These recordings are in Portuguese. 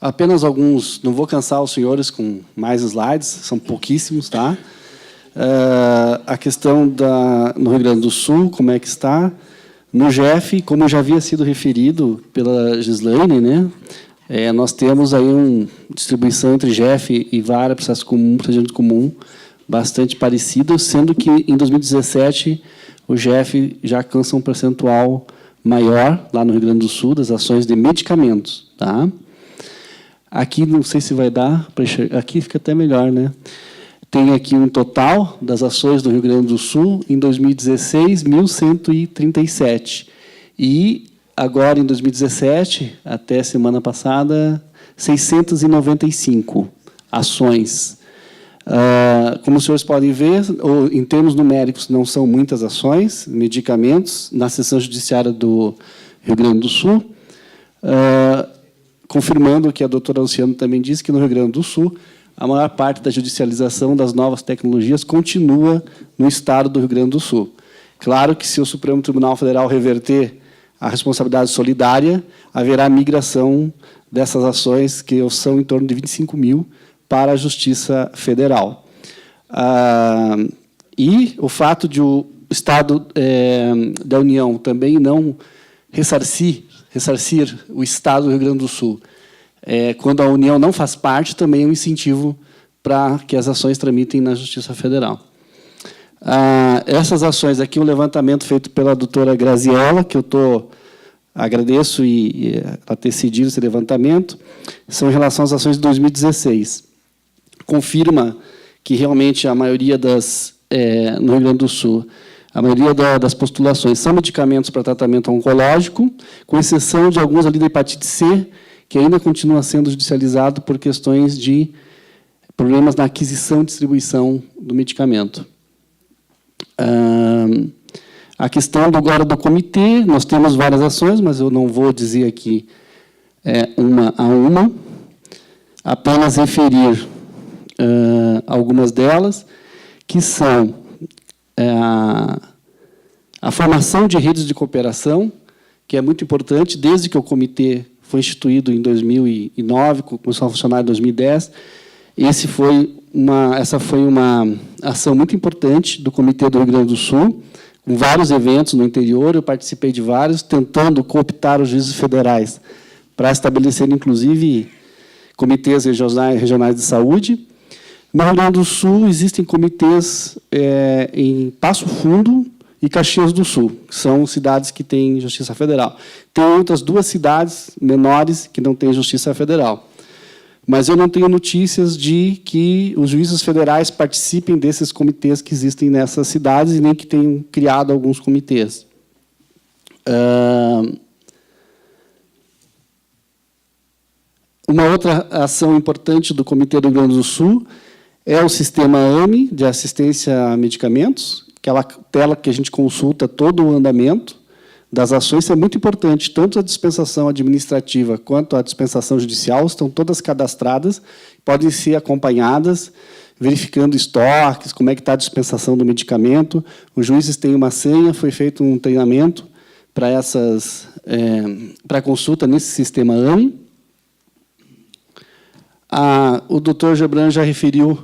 Apenas alguns, não vou cansar os senhores com mais slides, são pouquíssimos, tá? A questão no Rio Grande do Sul, como é que está? No GEF, como já havia sido referido pela Gislaine, né? Nós temos aí uma distribuição entre GEF e VARA, processo comum, procedimento comum, bastante parecido, sendo que, em 2017, o GEF já alcança um percentual maior, lá no Rio Grande do Sul, das ações de medicamentos. Tá? Aqui, não sei se vai dar, aqui fica até melhor, né? Tem aqui um total das ações do Rio Grande do Sul, em 2016, 1.137. E, agora, em 2017, até semana passada, 695 ações. Como os senhores podem ver, em termos numéricos, não são muitas ações, medicamentos, na seção judiciária do Rio Grande do Sul, confirmando o que a doutora Luciana também disse, que no Rio Grande do Sul, a maior parte da judicialização das novas tecnologias continua no estado do Rio Grande do Sul. Claro que, se o Supremo Tribunal Federal reverter a responsabilidade solidária, haverá migração dessas ações, que são em torno de 25 mil, para a Justiça Federal. E o fato de o Estado da União também não ressarcir o Estado do Rio Grande do Sul, quando a União não faz parte, também é um incentivo para que as ações tramitem na Justiça Federal. Essas ações aqui, um levantamento feito pela doutora Graziella, que eu agradeço ela ter cedido esse levantamento, são em relação às ações de 2016. Confirma que, realmente, a maioria no Rio Grande do Sul, a maioria das postulações são medicamentos para tratamento oncológico, com exceção de alguns ali da hepatite C, que ainda continua sendo judicializado por questões de problemas na aquisição e distribuição do medicamento. A questão agora do comitê, nós temos várias ações, mas eu não vou dizer aqui uma a uma, apenas referir algumas delas, que são a formação de redes de cooperação, que é muito importante, desde que o comitê foi instituído em 2009, começou a funcionar em 2010. Essa foi uma ação muito importante do Comitê do Rio Grande do Sul, com vários eventos no interior, eu participei de vários, tentando cooptar os juízes federais para estabelecer, inclusive, comitês regionais de saúde. No Rio Grande do Sul, existem comitês em Passo Fundo e Caxias do Sul, que são cidades que têm Justiça Federal. Tem outras 2 cidades menores que não têm Justiça Federal. Mas eu não tenho notícias de que os juízes federais participem desses comitês que existem nessas cidades e nem que tenham criado alguns comitês. Uma outra ação importante do Comitê do Rio Grande do Sul é o sistema AME, de assistência a medicamentos, aquela tela que a gente consulta todo o andamento das ações. Isso é muito importante, tanto a dispensação administrativa quanto a dispensação judicial estão todas cadastradas, podem ser acompanhadas, verificando estoques, como é que está a dispensação do medicamento. Os juízes têm uma senha, foi feito um treinamento para para consulta nesse sistema AME. O doutor Gebran já referiu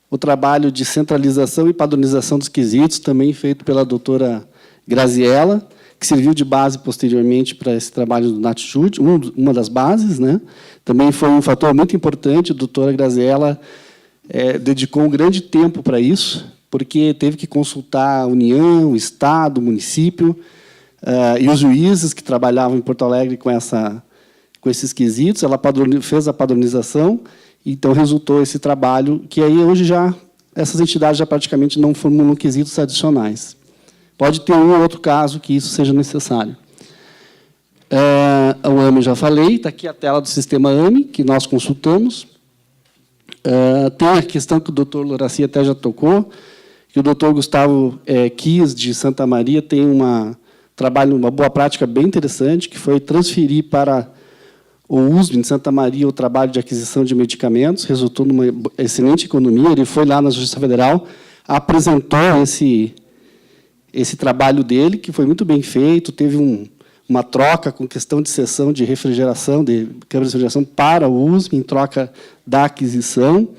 o trabalho de centralização e padronização dos quesitos, também feito pela doutora Graziella, que serviu de base, posteriormente, para esse trabalho do NATJUD, uma das bases, né? Também foi um fator muito importante. A doutora Graziella dedicou um grande tempo para isso, porque teve que consultar a União, o Estado, o município, e os juízes que trabalhavam em Porto Alegre com esses quesitos. Ela fez a padronização, então resultou esse trabalho, que aí hoje essas entidades já praticamente não formulam quesitos adicionais. Pode ter um ou outro caso que isso seja necessário. O AME, já falei, está aqui a tela do sistema AME, que nós consultamos. Tem a questão que o doutor Loraci até já tocou, que o doutor Gustavo Kies, de Santa Maria, tem uma boa prática bem interessante, que foi transferir para o USP, em Santa Maria, o trabalho de aquisição de medicamentos, resultou numa excelente economia. Ele foi lá na Justiça Federal, apresentou esse trabalho dele, que foi muito bem feito, teve uma troca com questão de cessão de refrigeração, de câmara de refrigeração para o USP, em troca da aquisição,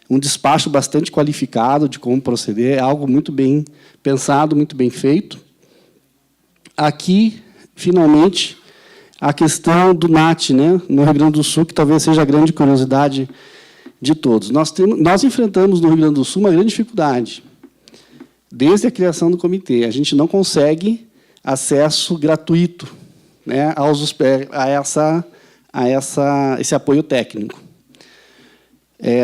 um despacho bastante qualificado de como proceder, é algo muito bem pensado, muito bem feito. Aqui, finalmente, a questão do NAT, né, no Rio Grande do Sul, que talvez seja a grande curiosidade de todos. Nós enfrentamos no Rio Grande do Sul uma grande dificuldade. Desde a criação do comitê, a gente não consegue acesso gratuito, né, esse apoio técnico.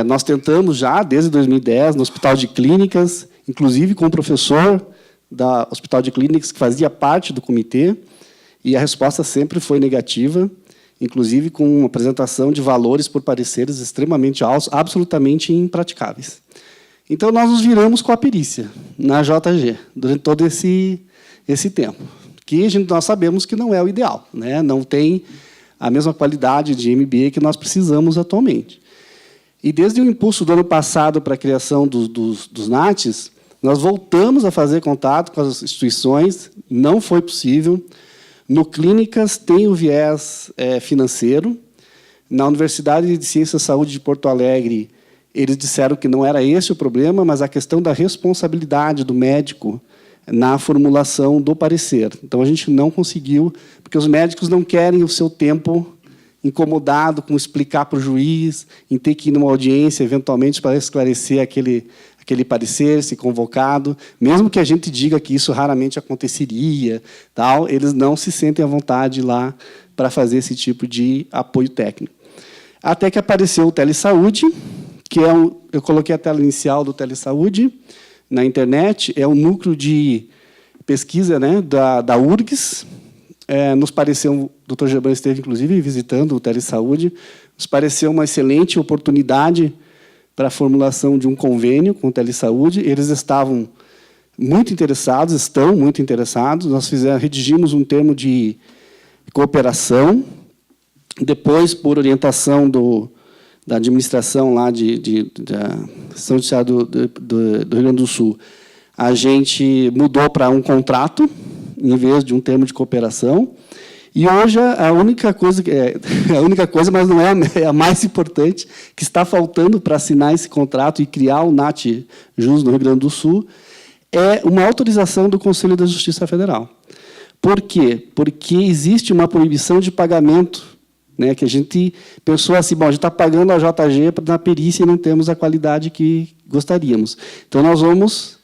Nós tentamos já, desde 2010, no Hospital de Clínicas, inclusive com o professor do Hospital de Clínicas, que fazia parte do comitê, e a resposta sempre foi negativa, inclusive com uma apresentação de valores por pareceres extremamente altos, absolutamente impraticáveis. Então, nós nos viramos com a perícia na JG, durante todo esse tempo, que nós sabemos que não é o ideal, né? Não tem a mesma qualidade de MBA que nós precisamos atualmente. E, desde o impulso do ano passado para a criação dos NATs, nós voltamos a fazer contato com as instituições, não foi possível. No Clínicas tem o viés financeiro. Na Universidade de Ciências da Saúde de Porto Alegre, eles disseram que não era esse o problema, mas a questão da responsabilidade do médico na formulação do parecer. Então, a gente não conseguiu, porque os médicos não querem o seu tempo incomodado com explicar para o juiz, em ter que ir numa audiência, eventualmente, para esclarecer aquele parecer, ser convocado, mesmo que a gente diga que isso raramente aconteceria, tal, eles não se sentem à vontade lá para fazer esse tipo de apoio técnico. Até que apareceu o Telesaúde, que eu coloquei a tela inicial do Telesaúde na internet, é um núcleo de pesquisa, né, da URGS. Nos pareceu, o Dr. Gebran esteve, inclusive, visitando o Telesaúde, nos pareceu uma excelente oportunidade para a formulação de um convênio com o Telesaúde. Eles estavam muito interessados, estão muito interessados. Nós redigimos um termo de cooperação. Depois, por orientação da administração lá da São Judiciária do Rio Grande do Sul, a gente mudou para um contrato, em vez de um termo de cooperação. E hoje a única coisa, mas não é a mais importante, que está faltando para assinar esse contrato e criar o NAT JUS no Rio Grande do Sul, é uma autorização do Conselho da Justiça Federal. Por quê? Porque existe uma proibição de pagamento, né, que a gente pensou assim, bom, a gente está pagando a JG na perícia e não temos a qualidade que gostaríamos. Então, nós vamos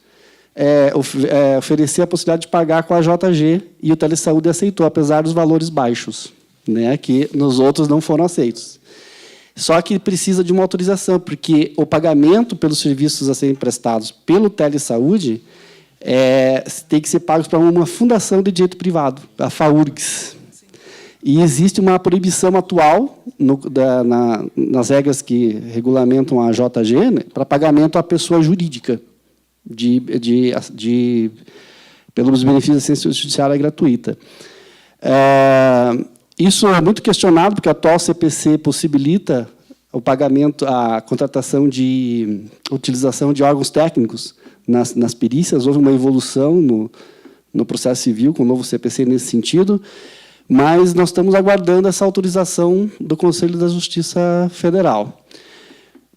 oferecer a possibilidade de pagar com a JG, e o Telesaúde aceitou, apesar dos valores baixos, né, que nos outros não foram aceitos. Só que precisa de uma autorização, porque o pagamento pelos serviços a serem prestados pelo Telesaúde tem que ser pago para uma fundação de direito privado, a FAURGS. E existe uma proibição atual nas regras que regulamentam a JG, né, para pagamento à pessoa jurídica, pelos benefícios da assistência judiciária gratuita. Isso é muito questionado, porque a atual CPC possibilita o pagamento, a contratação de utilização de órgãos técnicos nas perícias. Houve uma evolução no processo civil com o novo CPC nesse sentido, mas nós estamos aguardando essa autorização do Conselho da Justiça Federal.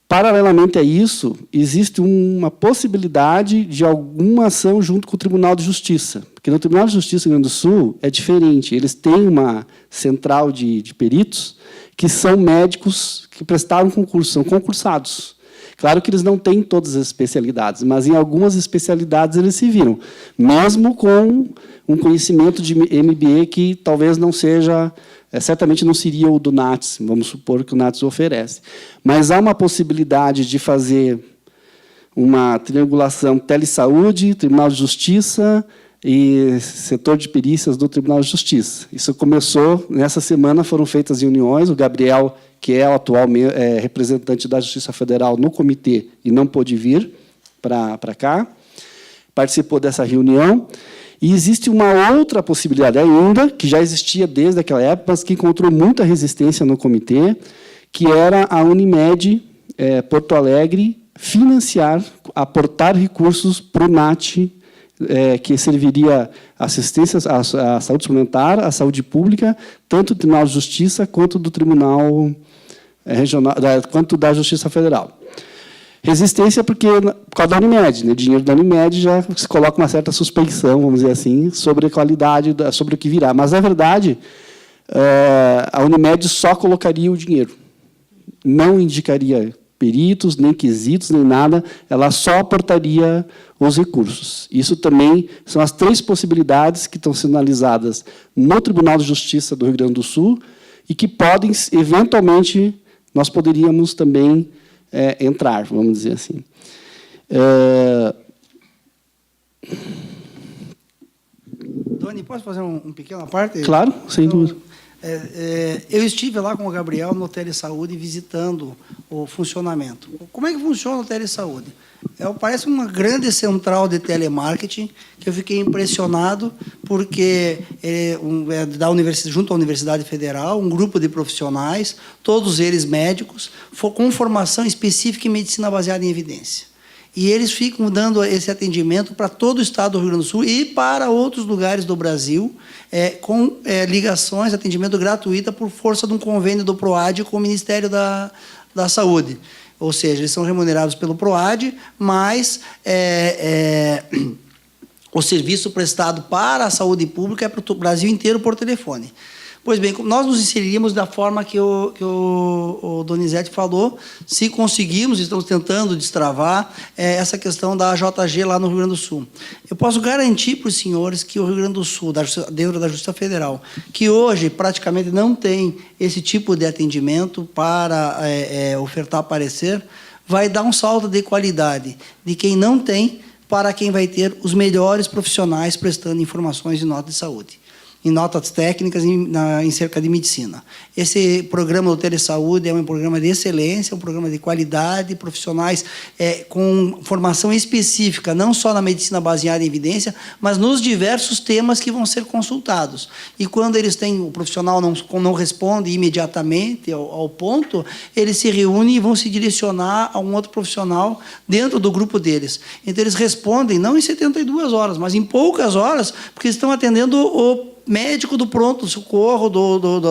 Paralelamente a isso, existe uma possibilidade de alguma ação junto com o Tribunal de Justiça, porque no Tribunal de Justiça do Rio Grande do Sul é diferente. Eles têm uma central de peritos que são médicos que prestaram concurso, são concursados. Claro que eles não têm todas as especialidades, mas em algumas especialidades eles se viram, mesmo com um conhecimento de MBA que talvez não seja... certamente não seria o do NATS, vamos supor que o NATS oferece. Mas há uma possibilidade de fazer uma triangulação Telesaúde, Tribunal de Justiça e setor de perícias do Tribunal de Justiça. Isso começou, nessa semana foram feitas reuniões, o Gabriel, que é o atual representante da Justiça Federal no comitê e não pôde vir para cá, participou dessa reunião. E existe uma outra possibilidade ainda, que já existia desde aquela época, mas que encontrou muita resistência no comitê, que era a Unimed Porto Alegre financiar, aportar recursos para o NAT que serviria assistência à saúde suplementar, à saúde pública, tanto do Tribunal de Justiça quanto do Tribunal Regional, quanto da Justiça Federal. Resistência por causa da Unimed, né? Dinheiro da Unimed já se coloca uma certa suspeição, vamos dizer assim, sobre a qualidade, sobre o que virá. Mas, na verdade, a Unimed só colocaria o dinheiro, não indicaria peritos, nem quesitos, nem nada, ela só aportaria os recursos. Isso também são as 3 possibilidades que estão sendo analisadas no Tribunal de Justiça do Rio Grande do Sul e que podem, eventualmente, nós poderíamos também entrar, vamos dizer assim. Doni, posso fazer um pequeno parte? Claro, sem dúvida. Eu estive lá com o Gabriel no Telesaúde visitando o funcionamento. Como é que funciona o Telesaúde? Parece uma grande central de telemarketing, que eu fiquei impressionado, porque junto à Universidade Federal, um grupo de profissionais, todos eles médicos, com formação específica em medicina baseada em evidência. E eles ficam dando esse atendimento para todo o estado do Rio Grande do Sul e para outros lugares do Brasil, com ligações, atendimento gratuito por força de um convênio do PROAD com o Ministério da Saúde. Ou seja, eles são remunerados pelo PROAD, mas o serviço prestado para a saúde pública é para o Brasil inteiro por telefone. Pois bem, nós nos inseriríamos da forma que o Donizete falou, se conseguirmos, estamos tentando destravar essa questão da JG lá no Rio Grande do Sul. Eu posso garantir para os senhores que o Rio Grande do Sul, dentro da Justiça Federal, que hoje praticamente não tem esse tipo de atendimento para ofertar parecer, vai dar um salto de qualidade de quem não tem para quem vai ter os melhores profissionais prestando informações de nota de saúde, em notas técnicas em cerca de medicina. Esse programa do Telesaúde é um programa de excelência, um programa de qualidade, profissionais com formação específica, não só na medicina baseada em evidência, mas nos diversos temas que vão ser consultados. E quando eles têm, o profissional não responde imediatamente ao ponto, eles se reúnem e vão se direcionar a um outro profissional dentro do grupo deles. Então, eles respondem, não em 72 horas, mas em poucas horas, porque estão atendendo o médico do pronto-socorro,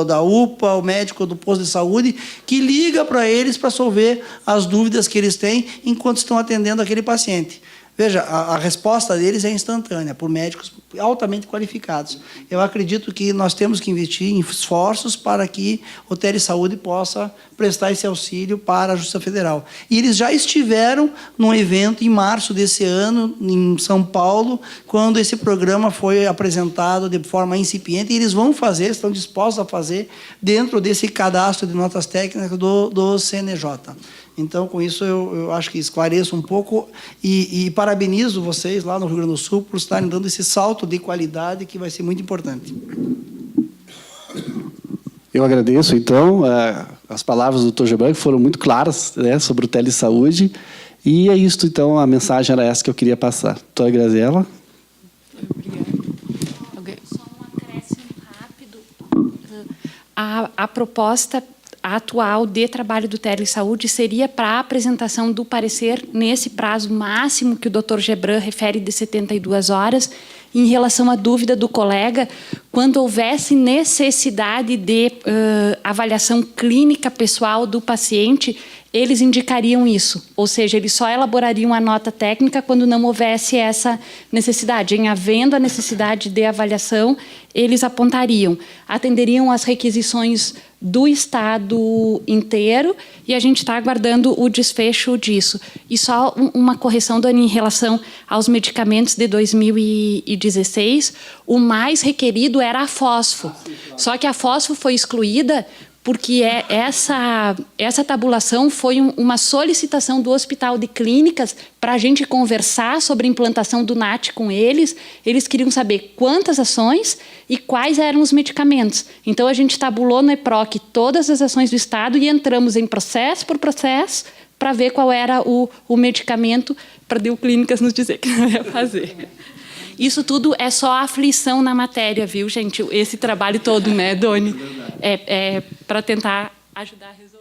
da UPA, o médico do posto de saúde, que liga para eles para resolver as dúvidas que eles têm enquanto estão atendendo aquele paciente. Veja, a resposta deles é instantânea, por médicos altamente qualificados. Eu acredito que nós temos que investir em esforços para que o Telesaúde possa prestar esse auxílio para a Justiça Federal. E eles já estiveram num evento em março desse ano, em São Paulo, quando esse programa foi apresentado de forma incipiente, e eles vão fazer, estão dispostos a fazer, dentro desse cadastro de notas técnicas do CNJ. Então, com isso, eu acho que esclareço um pouco e parabenizo vocês lá no Rio Grande do Sul por estarem dando esse salto de qualidade que vai ser muito importante. Eu agradeço, então, as palavras do Dr. Gebran, que foram muito claras, né, sobre o Telesaúde. E é isso, então, a mensagem era essa que eu queria passar. Doutora Graziela. Obrigada. Só um acréscimo rápido. A proposta atual de trabalho do Telesaúde seria para a apresentação do parecer nesse prazo máximo que o Dr. Gebran refere de 72 horas, em relação à dúvida do colega, quando houvesse necessidade de avaliação clínica pessoal do paciente, eles indicariam isso, ou seja, eles só elaborariam a nota técnica quando não houvesse essa necessidade. Em havendo a necessidade de avaliação, eles apontariam, atenderiam às requisições do Estado inteiro, e a gente está aguardando o desfecho disso. E só uma correção, Dani, em relação aos medicamentos de 2016, o mais requerido era a fosfo. Só que a fosfo foi excluída porque essa tabulação foi uma solicitação do Hospital de Clínicas para a gente conversar sobre a implantação do NAT com eles. Eles queriam saber quantas ações e quais eram os medicamentos. Então, a gente tabulou no EPROC todas as ações do Estado e entramos em processo por processo para ver qual era o medicamento, para o Clínicas nos dizer que não ia fazer. Isso tudo é só aflição na matéria, viu, gente? Esse trabalho todo, né, Doni? É para tentar ajudar a resolver.